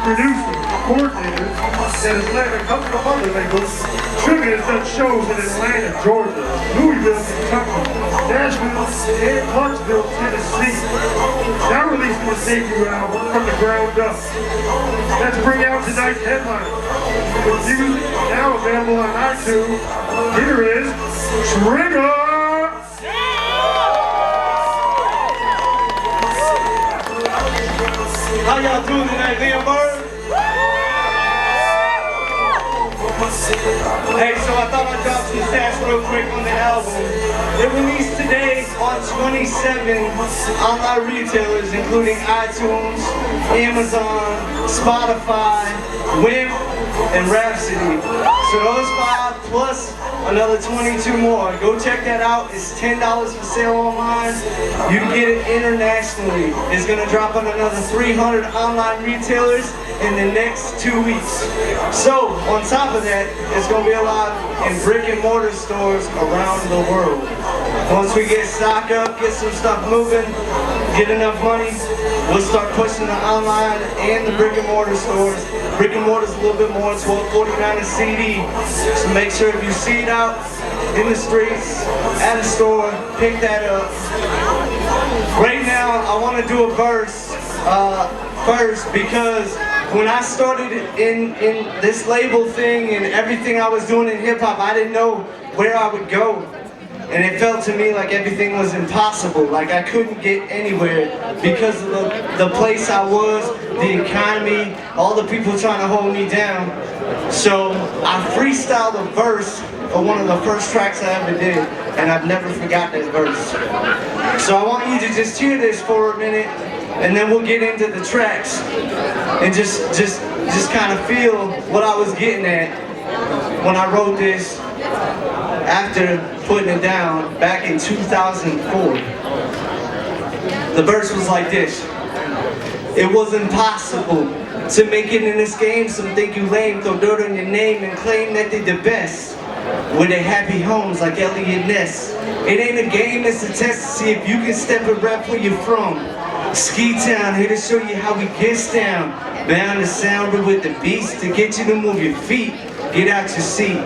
producer, coordinator, and Atlanta, comes from other labels. Trygga has done shows in Atlanta, Georgia, Louisville, Kentucky, Nashville, and Clarksville, Tennessee. Now releasing his debut album from the ground up. Let's bring out tonight's headline. With music now available on iTunes, here is Trygga! How y'all doing tonight, Liam Bird? Hey, so I thought I'd drop some stats real quick on the album. It released today on 27 online retailers, including iTunes, Amazon, Spotify, Wimp, and Rhapsody. So those 5 plus another 22 more. Go check that out. It's $10 for sale online. You can get it internationally. It's gonna drop on another 300 online retailers in the next 2 weeks. So on top of that, it's gonna be alive in brick and mortar stores around the world. Once we get stock up, get some stuff moving, get enough money, we'll start pushing the online and the brick and mortar stores. Brick and mortar's a little bit more, $12.49 a CD. So make sure if you see it out in the streets, at a store, pick that up. Right now, I want to do a verse first because when I started in this label thing and everything I was doing in hip hop, I didn't know where I would go. And it felt to me like everything was impossible, like I couldn't get anywhere because of the place I was, the economy, all the people trying to hold me down. So I freestyled a verse for one of the first tracks I ever did, and I've never forgot that verse. So I want you to just hear this for a minute, and then we'll get into the tracks and just kind of feel what I was getting at when I wrote this after putting it down back in 2004. The verse was like this. It was impossible to make it in this game. Some think you lame, throw dirt on your name and claim that they the best. With their happy homes like Elliot Ness. It ain't a game, it's a test to see if you can step and rap where you're from. Ski Town, here to show you how we gets down. Bound to sound it with the beats to get you to move your feet. Get out your seat.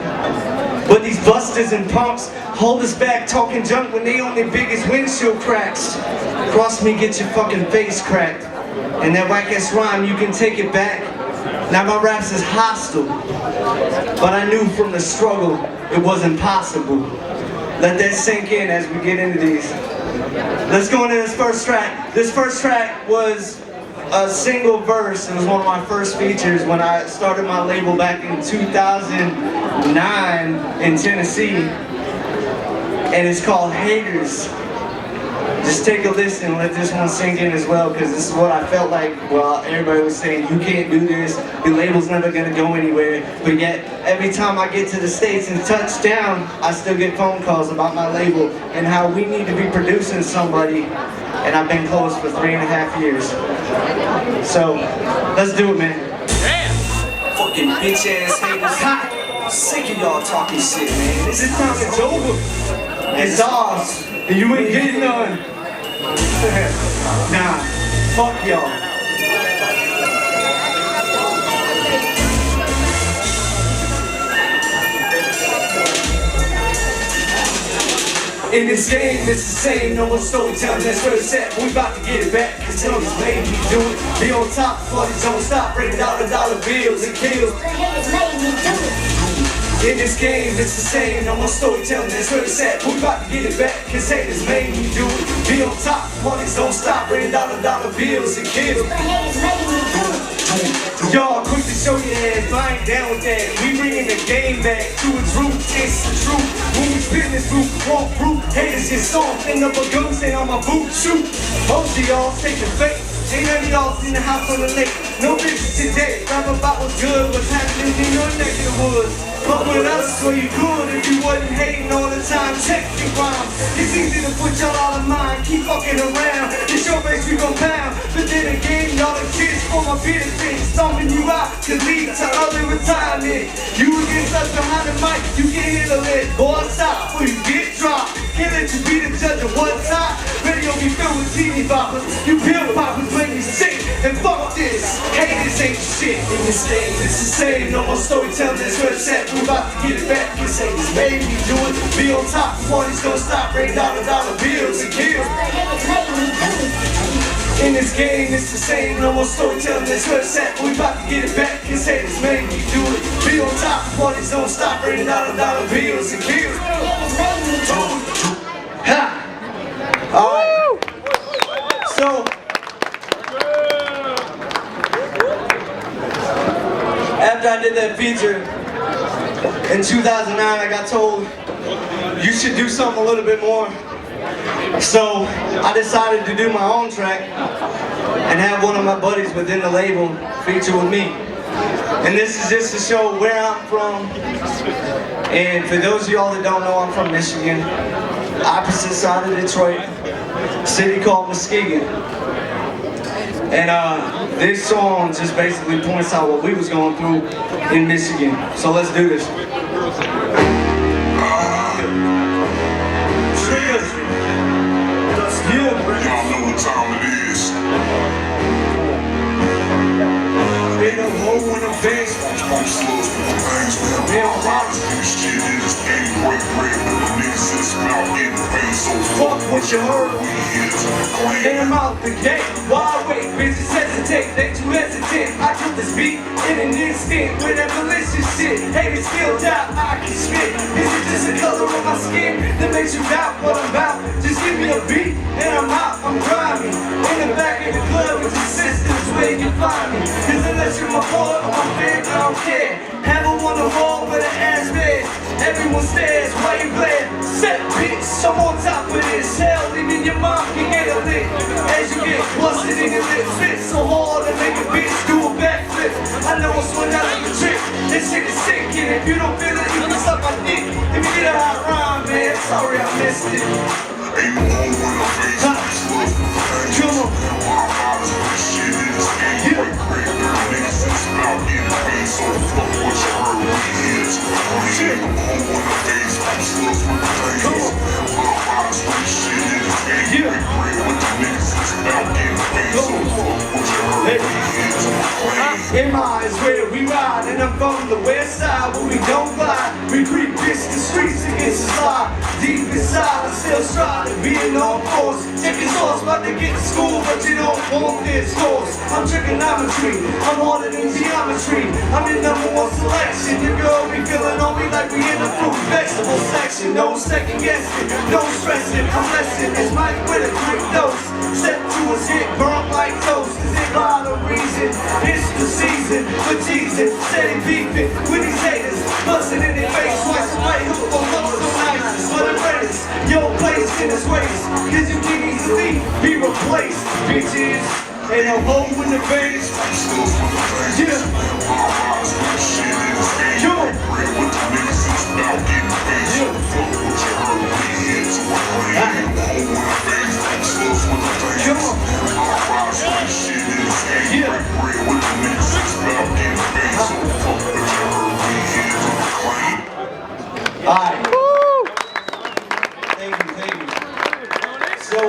But these busters and punks hold us back talking junk when they on their biggest windshield cracks. Cross me, get your fucking face cracked. And that whack-ass rhyme, you can take it back. Now my raps is hostile, but I knew from the struggle it wasn't possible. Let that sink in as we get into these. Let's go into this first track. This first track was a single verse. It was one of my first features when I started my label back in 2009 in Tennessee. And it's called Haters. Just take a listen and let this one sink in as well, because this is what I felt like. Well, everybody was saying, you can't do this, your label's never gonna go anywhere. But yet, every time I get to the States and touch down, I still get phone calls about my label and how we need to be producing somebody. And I've been closed for 3.5 years. So, let's do it, man. Damn! Fucking bitch ass haters. Hot. Sick of y'all talking shit, man. This time it's over. It's ours. And you ain't getting none. Nah, fuck y'all. In this game, it's the same, no more storytelling, that's where it's at. We about to get it back, cause tell these made me do it. Be on top, parties don't stop, breaking out the dollar bills and kills. The haters made me do it. In this game, it's the same, no more storytelling, that's where it's at. We about to get it back, cause haters made me do it. Be on top, parties don't stop, breaking out the dollar bills and kills. The haters made me do it. Y'all quick to show your ass, I ain't down with that. We bringing the game back to its roots, it's the truth. When we spin this roof, walk proof. Haters get soft, end up a goose, and on my boot, shoot. Most of y'all take the fake. Ain't none of y'all seen the house on the lake. No bitches today, rap about what's good, what's happening in your neck of the woods. But with us, well you could if you wasn't hating all the time. Check your rhymes. It's easy to put y'all out of mind, keep fucking around. It's your base we gon' pound. But then again, y'all the kids for my benefit. Stomping you out could lead to early retirement. You against us behind the mic, you can handle it. Boy, stop before you get dropped. Can't let you be the judge of one side. Radio be filled with TV boppers. You pill poppers when you sick. And fuck this, haters ain't shit. this game, it's the same. No more storytelling, that's where it's at. We about to get it back. This ain't this made me do it. Be on top, parties don't stop. Rain dollar bills and kills. In this game, it's the same. No more storytelling, that's where it's at. We about to get it back. This haters made me do it. Be on top, parties don't stop. Rain dollar bills and kills. Ha! Alright. So after I did that feature in 2009, I got told you should do something a little bit more. So I decided to do my own track and have one of my buddies within the label feature with me. And this is just to show where I'm from. And for those of y'all that don't know, I'm from Michigan, opposite side of Detroit, city called Muskegon. And this song just basically points out what we was going through in Michigan. So let's do this. Trygga. Y'all know what time it is. Been a hole in the face. Shit is ain't break with the niggas is about in pain. So Fuck what you heard. And I'm out the gate. Why wait? Bitches hesitate. They too hesitant. I took this beat in an instant with that malicious shit. Haters still doubt I can spit. Is it just the color of my skin that makes you doubt what I'm about? Just give me a beat and I'm out. I'm grimy. In the back of the club with your sisters where you can find me. Cause unless you're my boy or my fan, I don't care. Have a on the wall with an ass bed. Everyone stares while you glare. Set bitch, I'm on top of this. Hell, even your mom can get a lick. As you get busted in your lips, fit so hard to make a bitch do a backflip. I know it's one out of the trick. This shit is sick, and if you don't feel it, you can suck my dick. If you get a hot rhyme, man, sorry I missed it. ain't no hole in the face. Come on. Shit is ain't break with the niggas is about in pain. So fuck what you heard. We is. Ain't no hole in the face. I'm slugs with the things. Shit is ain't break with the niggas is about in pain. So fuck what you heard. We is. In my eyes where we ride, and I'm from the west side where we don't glide. We creep the streets against the slide. Deep inside, I still strive to be an on force. Taking sauce, about to get to school, but you don't want this course. I'm trigonometry, I'm harder than geometry. I'm in #1 selection. Your girl be feeling on me like we in the fruit vegetable section. No second guessing, no stressing. I'm blessing this mic with a quick dose. Step 2 is hit, burnt like toast. Is it by the reason? It's the season for teasing, steady beefing with these haters, busting in their face. Twice a white hook on love so nice. For the greatest, your place in this race. Cause you can easily be replaced, bitches. Ain't no hole in the face. Yeah. Come on. Come on. Alright. Thank you. So,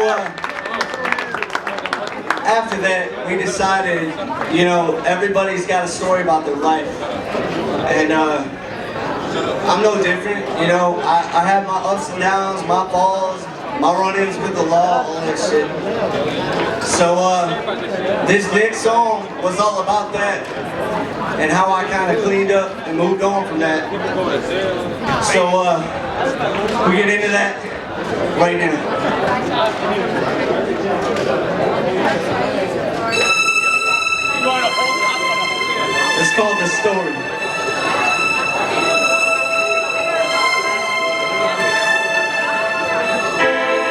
after that, we decided, you know, everybody's got a story about their life. And, I'm no different, you know. I have my ups and downs, my falls, my run-ins with the law, all that shit. So, this next song was all about that and how I kind of cleaned up and moved on from that. So, we get into that right now. It's called The Story.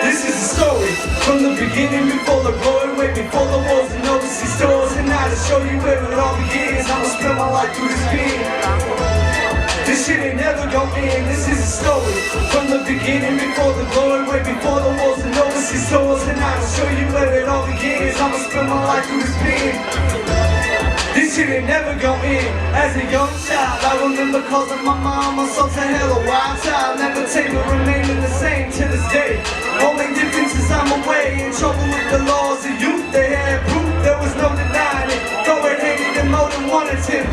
This is the story from the beginning, before the glory, way before the wars and overseas stores. And now to show you where it all begins, I'ma spend my life through this pen. This shit ain't never gon' end. This is a story from the beginning, before the glory, way before the wars and overseas stores. And now to show you where it all begins, I'ma spend my life through this pen. This shit ain't never gon' end. As a young child, I remember calling my mom myself to hell a wild child. Never take but remaining the same to this day. Only difference is I'm away, in trouble with the laws of youth. They had proof, there was no denying it. Though it hated them more than one attempt.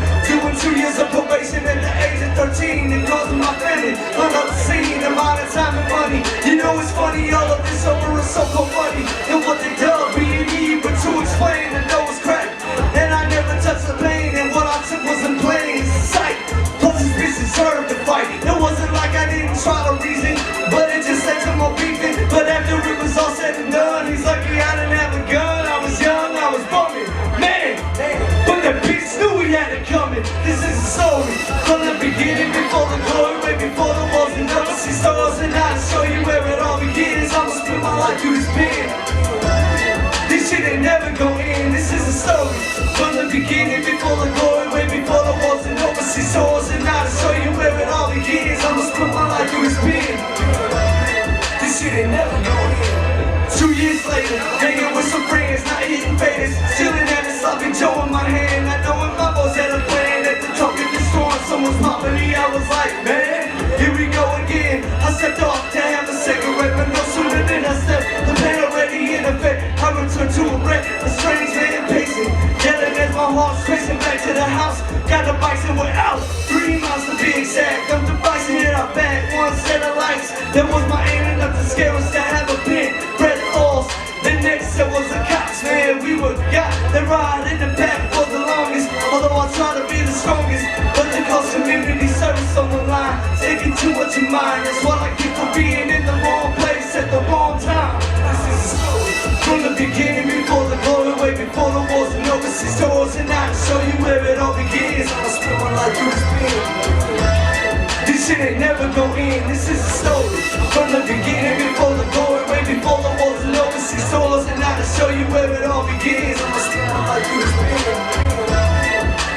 know it's funny, all of this over is so-called money. And what they dub B&E, but to explain, the know it's crack. And I never touched the pain, and what I took wasn't plain sight. Plus his bitch deserved to fight. It wasn't like I didn't try to reason, but it just led to my beefing. But after it was all said and done, he's lucky I didn't have a gun. I was young, I was bumming, man. But the bitch knew he had it coming. This is a story from the beginning, before the glory, way before the walls and numbers. See stars and I'll show you where it all begins. I'ma spend my life through this pen. This shit ain't never gon' end. This is a story from the beginning, before the glory, way before the walls and numbers. See stars and I'll show you where it all begins. I'ma spend my life through this pen. This shit ain't never gon' end. 2 years later, hanging with some friends, not hitting faders, chilling at a sloppy Joe in my hand. I know when my boss had a plan at the top of the storm, someone's popping me. I was like, man, here we go again. I stepped off to have a cigarette, but no sooner than I stepped, the plan already in effect. I returned to a wreck, a strange man pacing, yelling as my heart's racing back to the house. Got the bikes and we're out, 3 miles to be exact. Dumped the bikes and hit our back, one set of lights. That was my aim enough to scare us to have a pin. The next there was the cops, man, we were got the ride in the back for the longest. Although I try to be the strongest, but to cause community service on the line, taking too much of mine. That's what I get for being in the wrong place at the wrong time. This is a story from the beginning, before the glory, way before the wars and overseas doors. And I'll show you where it all begins. I'ma spend my life through this pen. This shit ain't never gon' end. This is a story from the beginning, before the glory, way before the wars and overseas doors. And I'll show you where it all begins. I'ma spend my life through this pen.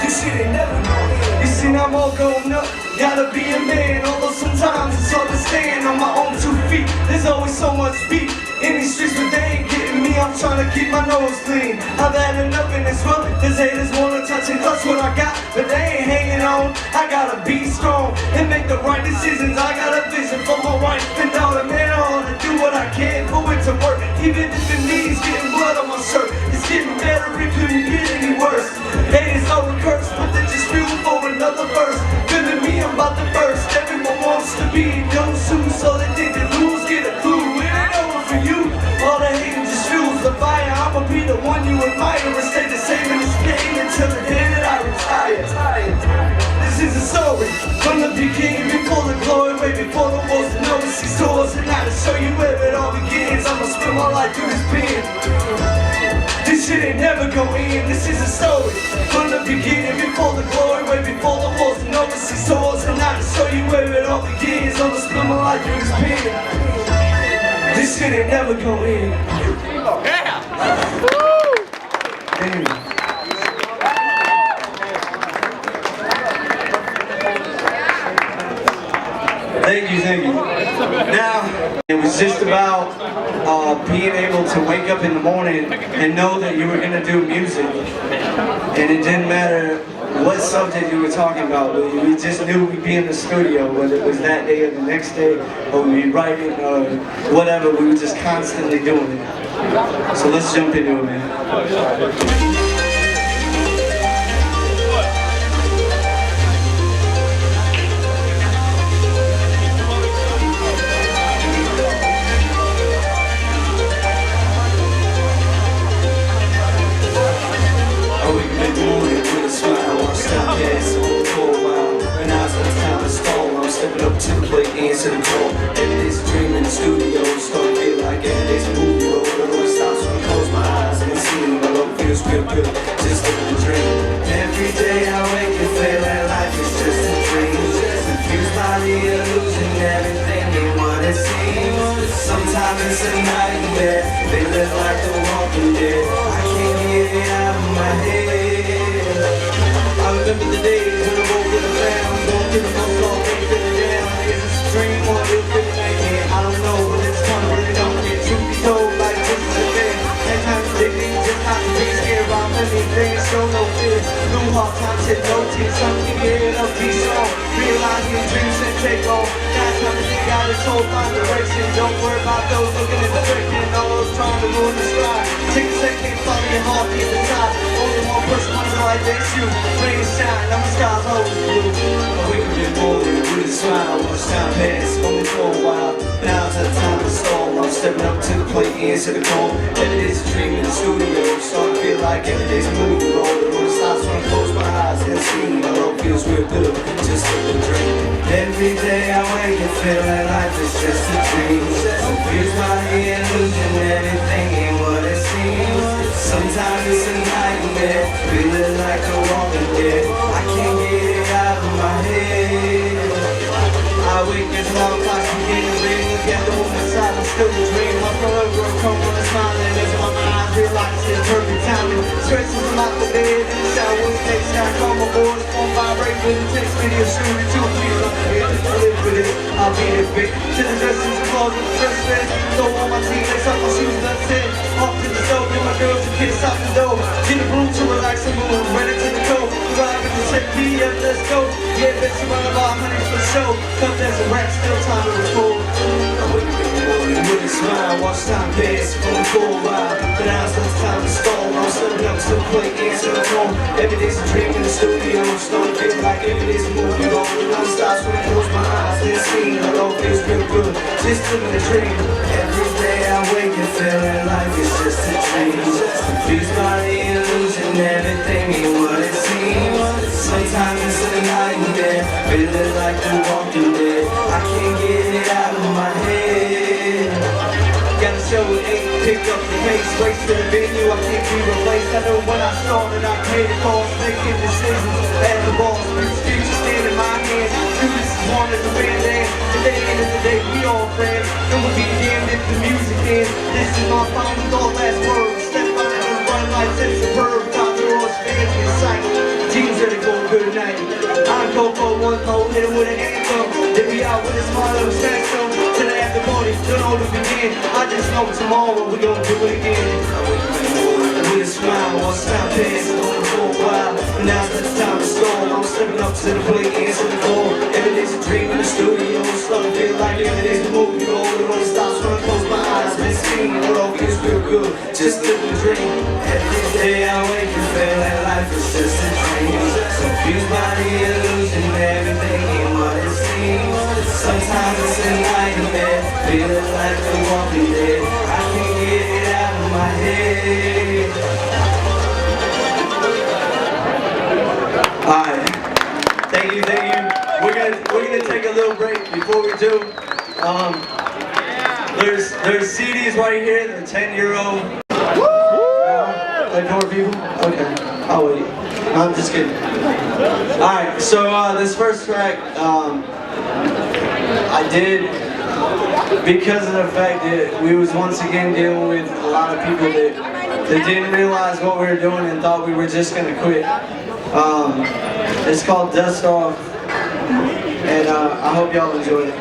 This shit ain't never gon' end. You see, I'm all grown up, gotta be a man. Although sometimes it's hard to stand on my own 2 feet. There's always so much beef in these streets, but they ain't getting me. I'm trying to keep my nose clean. I've had enough in this world. There's haters wanna touch and clutch what I got, but they ain't hanging on. I gotta be strong and make the right decisions. I got a vision for my wife and daughter. Man, I ought to do what I can, put it to work. Even if it means getting blood on my shirt, it's getting better, it couldn't get any worse. Haters are a curse, but they just fuel for another verse. Good to me, I'm about to burst. Everyone wants to be young soon, so they think they lose, get a clue. It ain't over for you. All the hating just fuels the fire. I'ma be the one you admire and stay the same in this game until the day that I retire. This is a story from the beginning, before the glory, way before the wars and overseas doors. And I'll show you where it all begins. I'ma spend my life through this pen. This shit ain't never gon' end. This is a story from the beginning, before the glory, way before the wars and overseas doors. And I'll show you where it all begins. I'ma spend my life through this pen. This shit ain't never gon' end. Yeah! Damn. Thank you. Now, it was just about being able to wake up in the morning and know that you were going to do music. And it didn't matter what subject you were talking about. We just knew we'd be in the studio, whether it was that day or the next day, or we'd be writing or whatever. We were just constantly doing it. So let's jump into it, man. Stepping up to the plate, answer the call. Every day's a dream in the studio. Start to feel like every day's a movie. Roll it always stops when I close my eyes. And seeing my love feels real good. Just living the dream. Every day I wake and feel that life is just a dream. Confused by the illusion, everything ain't what it seems. Sometimes it's a nightmare. They live like the walking dead. I can't get it out of my head. I remember the days when I woke with a family. Going to the phone call, ain't been down. Is this a dream or is it a nightmare? I don't know, but it's coming, really don't get. Truth be told, like this is a thing. At times addicting, just not to be scared about many things. Show no fear. Through hard times, hit no tears. Some can get it up, be strong. Realize your dreams and take on. Now time to think out its whole find direction. Don't worry about those looking at the direction. All those trying to ruin the sky. Take a second, follow your heart, keep the top. Only one person wants to like that shoe. Rain and shine, I'm a sky's always blue. I wake up in the morning with a smile. Watch time pass, only for a while. Now's the time to stall. I'm stepping up to the plate, answer the call. Every day's a dream in the studio. Starting to feel like every day's a movie roll. The road stops when I close my eyes and see. My love feels real good, just like a dream. Every day I wake up feeling life is just a dream. Confused by the illusion, everything ain't what it seems. Sometimes it's a nightmare, feeling like a walking dead. I can't get it out of my head. I wake as long clocks and getting red. Look at the woman silent, still a dream. My fellow girl come on and smiling as my mind realizes it's perfect timing. Stretches them out the bed in the shower. Next I call my boys, phone vibrate with a text video shooting 2 feet up the bed. Live with it, I'll be there fit. To the dressings and closet, dress red. Throw on my team, lace up my shoes, that's it. Off to the stove, get my girls and kiss out the door. Get a room to relax and move, ready to the cold. Drive in the set PM, let's go. Yeah, bitch, surrounded by honey for show. Come there's a rap, still time to record. With a smile, watch time pass, going for a while. But now it's time to stall. I'm stepping up to the plate, answer the phone. Every day's a dream in the studio. Starting to feel like every day's a movie. All the night stops when I close my eyes and see. My love feels real good, just living a dream. Every day I wake and feeling life is just a dream. Confused by the illusion, everything ain't what it seems. Sometimes it's a nightmare, feeling like the walking dead. I can't get it out of my head. Gotta show it ain't pick up the pace. Race to the venue, I can't be replaced. I know when I started, I paid the cost, making decisions. As the ball speaks, future stand in my hands. Do this is one as a band dance. At the end of the day, we all friends. And we'll be damned if the music ends. This is my final thought, last word. Step by and run like this superb. Dr. Ross fans in sight. Teams ready for a good night. I'm Coco, one hole, hit him with an anthem. They be out with a smile and a smash them. To the after party, don't know to begin. I just know tomorrow we gon' do it again. With a smile, watch time pass, going for a while. But now it's time to stall. I'm stepping up to the plate, answer the call. Every day's a dream in the studio. Starting to feel like every day's a movie roll. The road stops when I close my eyes and see. It all feels real good, just living a dream. Every day I wake and feel like life is just a dream. Confused by the illusion, everything ain't what it seems. Sometimes it's a nightmare, feeling like the walking dead. I can't get it out of my head. Alright, thank you. We're gonna take a little break. Before we do, there's CDs right here. They're 10-euro. Like 4 people? Okay, I'll wait. I'm just kidding. Alright, so this first track, I did because of the fact that we was once again dealing with a lot of people that didn't realize what we were doing and thought we were just gonna quit. It's called Dust Off, and I hope y'all enjoy it.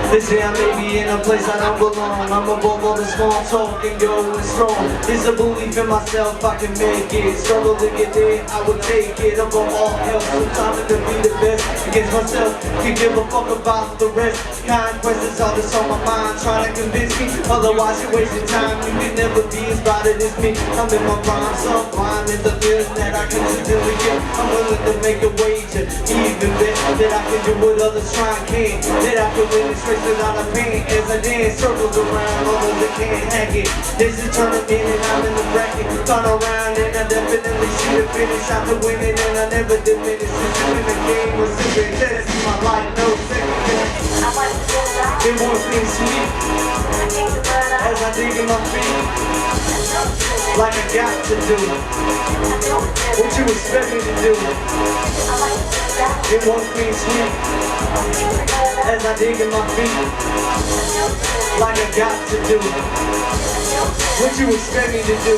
They say I may be in a place I don't belong. I'm above all the small talk and going strong. It's a belief in myself, I can make it. Struggle to get there, I would take it. Above all else, sometimes to be the best against myself. Can give a fuck about the rest. Kind questions all that's on my mind, trying to convince me. Otherwise you're wasting time. You can never be as bright as me. I'm in my prime, so blind in the feeling that I can still get. I'm willing to make a wager, even bet that I can do what others try and can't. That I can win this race without a pain as I dance circles around, although they can't hack it. This is tournament and I'm in the bracket. Turn around and I definitely see the finish. I'm the winning and I never diminish. Since in the game was super intense. My life, no second guess. It wants me sweet as I dig in my feet, like I got to do what you expect me to do. It wants me sweet as I dig in my feet, like I got to do what you expect me to do.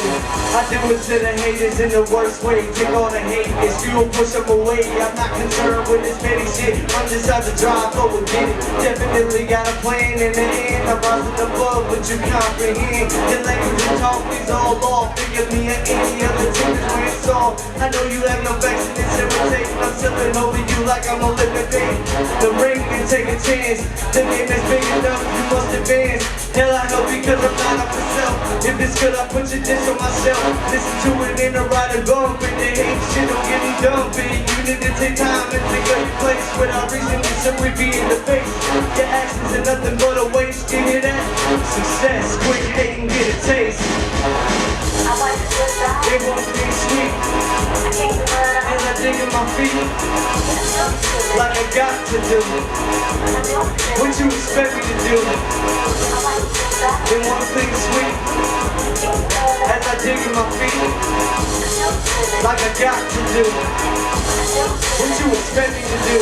I do it to the haters in the worst way. Take all the hate, it's you push them away. I'm not concerned with this petty shit. I'm just out to drive, go and get it. Definitely got a plan in the end. I'm rising above what you comprehend. The language and talk is all off. Figure me or any other team is where it's all. I know you have no vex in this irritation. I'm sipping over you like I'm a living thing. The ring can take a chance. The game is big enough, you must advance. Hell, I know because I'm not up for self. If it's Could I put your diss on myself? Listen to it in a ride and bump. And the hate shit don't get me dumping. You need to take time and think of your place without reason to simply be in the face. Your actions are nothing but a waste. You hear that? Success, quick hate and get a taste. They want to be sweet, and I dig in my feet like I got to do. What you expect me to do? They want to be sweet, as I dig in my feet like I got to do. What you expect me to do?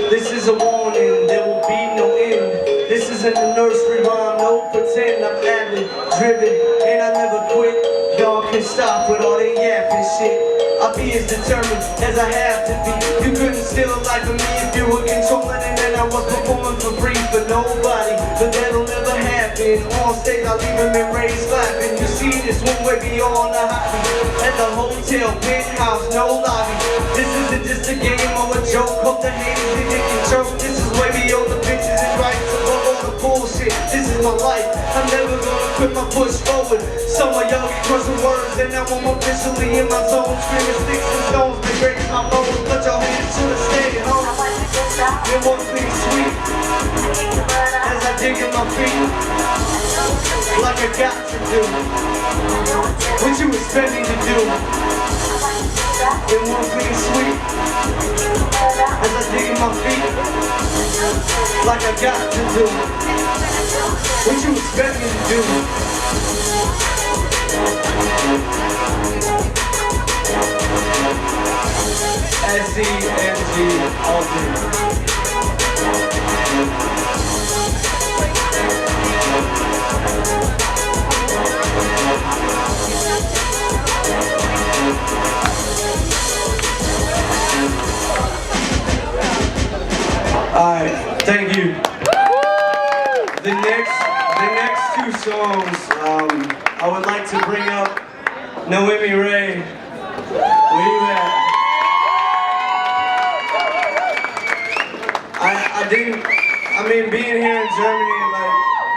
This is a warning, there will be no end. This isn't a nursery rhyme, no pretend. I'm avid, driven, and I never quit. Y'all can stop with all that yapping shit. I'll be as determined as I have to be. You couldn't steal a life from me if you were controlling it, and I was performing for free for nobody. But that'll never happen. On stage I leave them in raised laughing. You see this one way beyond the hobby. At the hotel, penthouse, no lobby. This isn't just a game or a joke. Hope the haters think they can choke. This is way beyond the bitches and rights above all the bullshit. This is my life. I'm never gonna quit my push forward. Some of y'all get crossing words, and now I'm officially in my zone. Screaming sticks and stones, they break my bones. But y'all haters should have stayed home. They want to be sweet, as I dig in my feet like I got to do. What you expect me to do? They want to be sweet, as I dig in my feet like I got to do. What you expect me to do? S-E-N-G, all day. Alright, thank you. The next two songs, I would like to bring up Noemi Ray. Where you at? Being here in Germany,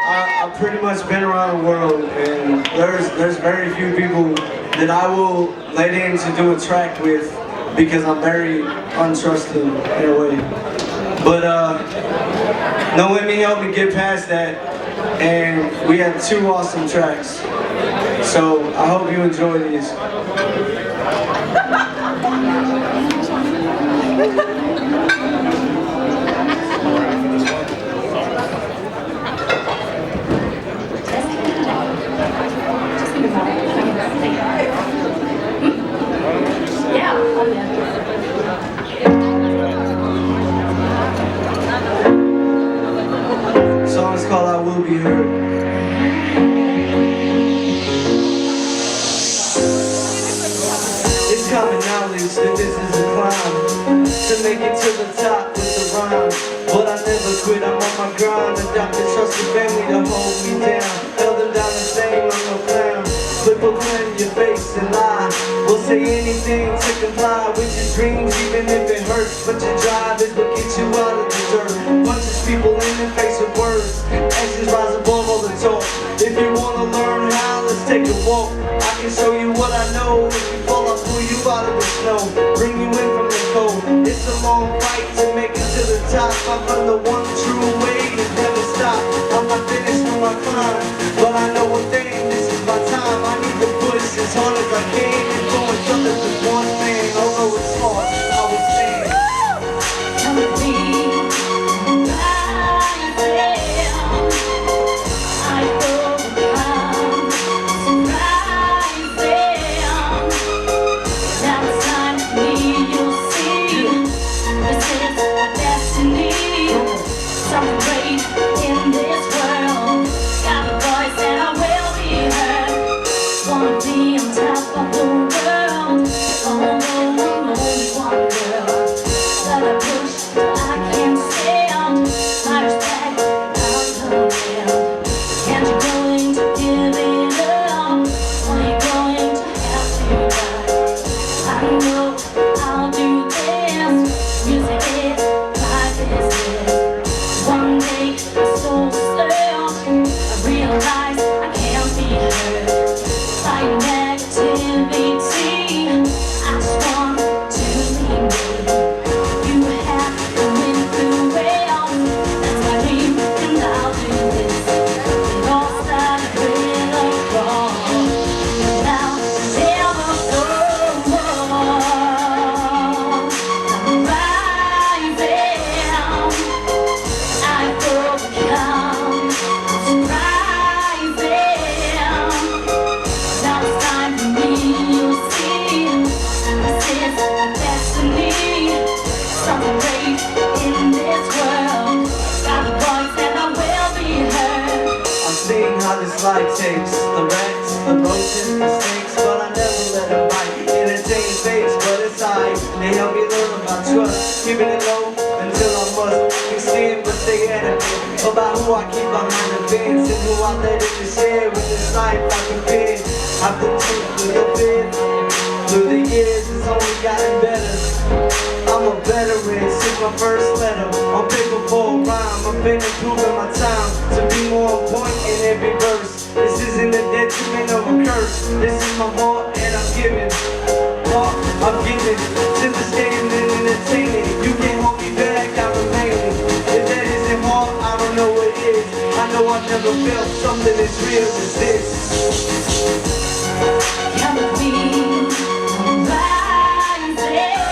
I've pretty much been around the world, and there's very few people that I will let in to do a track with because I'm very untrusting in a way. But Noemi helped me get past that, and we had 2 awesome tracks. So I hope you enjoy these. Song's called I Will Be Heard. It's common knowledge that this is a climb to make it to the top with the rhyme. But I never quit, I'm on my grind. Adopted trusted family to hold me down. Held them down the same, I'm no clown. Flip a pen in your face and lie. We'll say anything to comply with your dreams, even if it hurts. But your drive is what gets you out of the dirt. Punches people in the face with words. Actions rise above all the talk. If you wanna learn how, let's take a walk. I can show you what I know. If you fall, I'll pull you out of the snow, bring you in from the cold. It's a long fight to make it to the top. I found the one true way to never stop. I'm not finished with my climb, but I know one thing, this is my time. I need to push as hard as I can. It's going something with one thing, although it's hard, I will stand. Something great in this world. Got a voice and I will be heard. Wanna be on top of the world. life takes. The rats, the roaches, the snakes, but I never let them bite. Entertain fakes, but it's alright. They help me learn about trust, keeping it low until I must extend, but stay at it. About who I keep behind the fence and who I let in the share with this life I compare. I've been through your bed. Through the years, it's only gotten better. I'm a veteran since my first letter. On paper for a rhyme, I've been improving my time to be more on point in every verse. This isn't a detriment of a curse. This is my heart and I'm giving. Heart, I'm giving to this game and entertaining. You can't hold me back, I'm remaining. If that isn't hard, I don't know what is. I know I've never felt something as real as this. Come with me, I'm rising.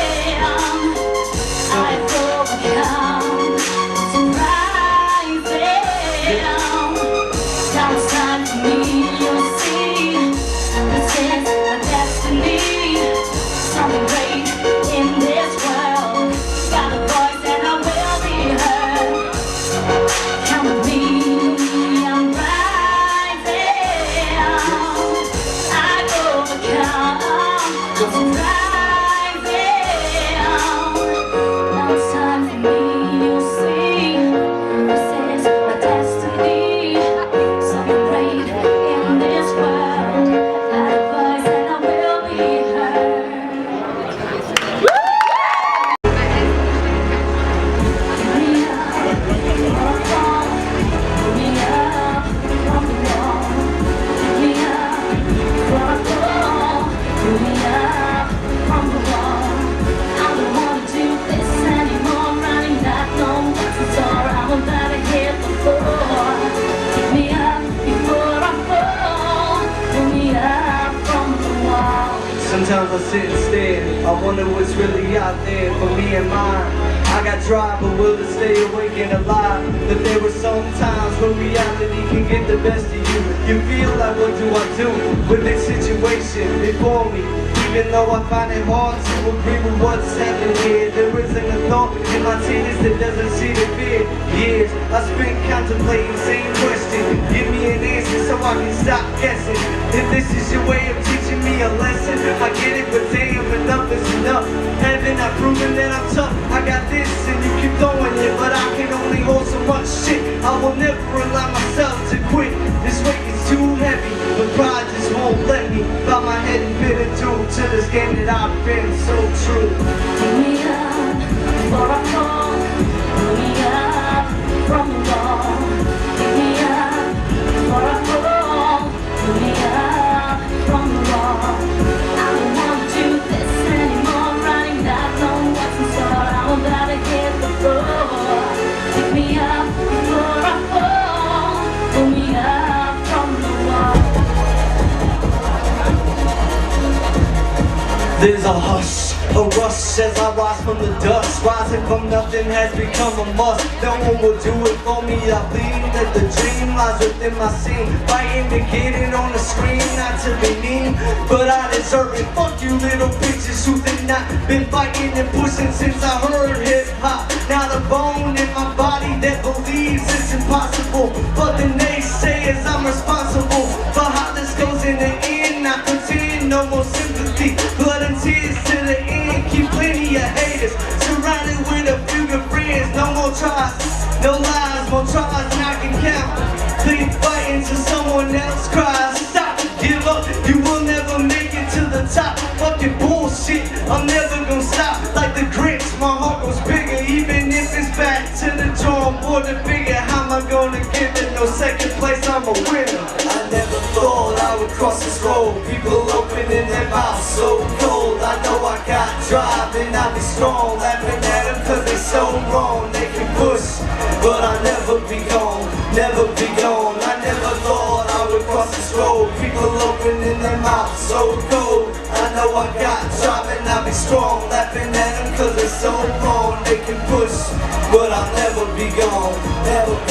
I've overcome, I'm rising. Now it's time for me, you'll see. This is my destiny. Something great in this world. Got a voice and I will be heard. Come with me, I'm rising. I've overcome, I'm rising. Now it's time for me, you'll see. This is my destiny. Something great in this world. Got a voice and I will be heard. Pick me up, or fall. Pull me up from the wall. Pick me up, or fall. Pull me up from the wall. I don't wanna do this anymore. Running back, no what's in store. I'm about to hit the floor. Pick me up before I fall. Pull me up from the wall. Sometimes I sit and stare. I wonder what's really out there for me and mine. I got drive, but will it stay awake and alive? That there were some times when reality can get the best of you. You feel like, what do I do with this situation before me? Even though I find it hard to agree with what's happening here, there isn't a thought in my tears that doesn't see the fear. Years I spent contemplating same question. Give me an answer so I can stop guessing. If this is your way of teaching me a lesson, I get it, but damn, enough is enough. Haven't I proven that I'm tough? I got this and you keep throwing it, but I can only hold so much shit. I will never allow myself to quit. This weight is too heavy, but pride just won't let me. Bow my head and bid adieu to this game that I've been so true. Pick me up before I fall. Pull me up from the wall. Pick me up before I fall. Pull me up from the wall. I don't want to do this anymore. Running back, know what's in store. I'm about to hit the floor. Pick me up before I fall. Pull me up from the wall. There's a hush, a rush as I rise from the dust. Rising from nothing has become a must. No one will do it for me. I believe that the dream lies within my scene. Fighting to get it on the screen, not to be mean, but I deserve it. Fuck you little bitches who think not. Been fighting and pushing since I heard hip hop. Not a bone in my body that believes it's impossible, but the naysayers I'm responsible for how this goes in the end. Not pretend, no more sympathy. Blood and tears to the end. Keep plenty of haters surrounded with a few good friends. No more tries, no lies, more tries than I can count. Keep fighting till someone else cries. Stop, give up, you will never make it to the top. Fucking bullshit, I'm never gonna stop. Like the Grinch, my heart goes bigger. Even if it's back to the drawing board to figure how am I gonna get it. No second place, I'm a winner. I never thought I would cross this road. People opening their mouths so cold. I know I got drive and I'll be strong. Laughing at them cause they so wrong. They can push, but I'll never be gone. Never be gone. I never thought I would cross this road. People opening their mouths so cold. I know I got drive and I'll be strong. Laughing at them cause they so wrong. They can push, but I'll never be gone. Never be